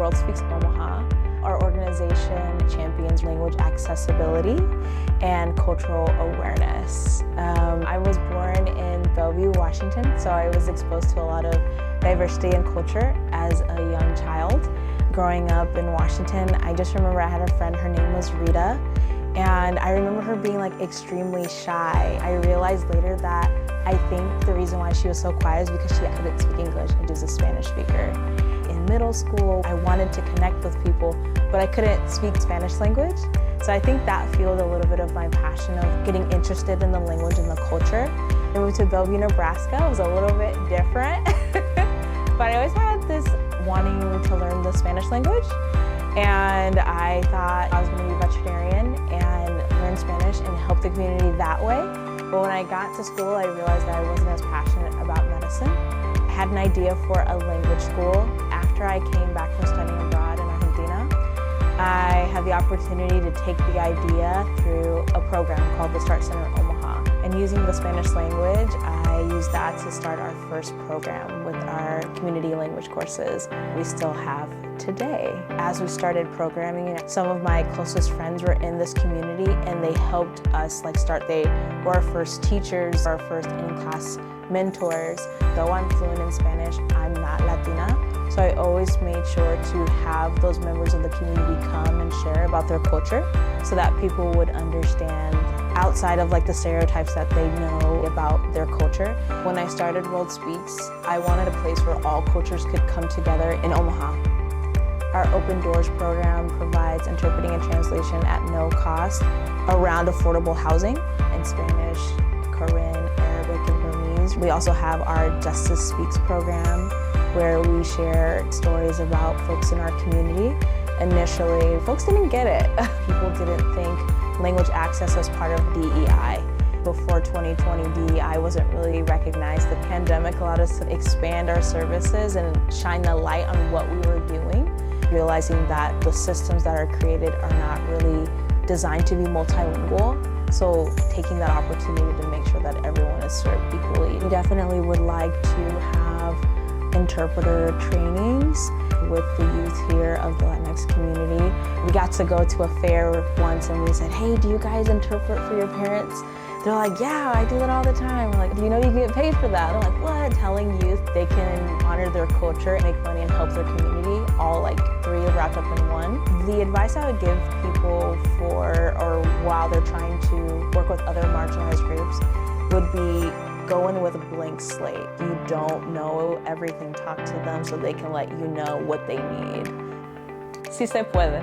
World Speaks Omaha. Our organization champions language accessibility and cultural awareness. I was born in Bellevue, Washington, so I was exposed to a lot of diversity and culture as a young child. Growing up in Washington, I just remember I had a friend, her name was Rita, and I remember her being like extremely shy. I realized later that I think the reason why she was so quiet is because she couldn't speak English and she was a Spanish speaker. In middle school, I wanted to connect with people, but I couldn't speak Spanish language. So I think that fueled a little bit of my passion of getting interested in the language and the culture. I moved to Bellevue, Nebraska. It was a little bit different, but I always had this wanting to learn the Spanish language. And I thought I was going to be a veterinarian and learn Spanish and help the community that way. But when I got to school, I realized that I wasn't as passionate about medicine. I had an idea for a language school. After I came back from studying abroad in Argentina, I had the opportunity to take the idea through a program called the Start Center Omaha. And using the Spanish language, I used that to start our first program with our community language courses we still have today. As we started programming, some of my closest friends were in this community and they helped us start. They were our first teachers, our first in-class mentors. Though I'm fluent in Spanish, I'm not Latina. So I always made sure to have those members of the community come and share about their culture so that people would understand outside of the stereotypes that they know about their culture. When I started World Speaks, I wanted a place where all cultures could come together in Omaha. Our Open Doors program provides interpreting and translation at no cost around affordable housing in Spanish, Korean, Arabic, and Burmese. We also have our Justice Speaks program where we share stories about folks in our community. Initially, folks didn't get it. People didn't think language access was part of DEI. Before 2020, DEI wasn't really recognized. The pandemic allowed us to expand our services and shine the light on what we were doing, realizing that the systems that are created are not really designed to be multilingual. So taking that opportunity to make sure that everyone is served equally. We definitely would like to have interpreter trainings with the youth here of the Latinx community. We got to go to a fair once and we said, hey, do you guys interpret for your parents? They're like, yeah, I do it all the time. We're like, do you know you get paid for that? I'm like, what? Telling youth they can honor their culture, make money, and help their community, all three wrapped up in one. The advice I would give people while they're trying to work with other marginalized groups would be go in with a blank slate. You don't know everything, talk to them so they can let you know what they need. Sí se puede.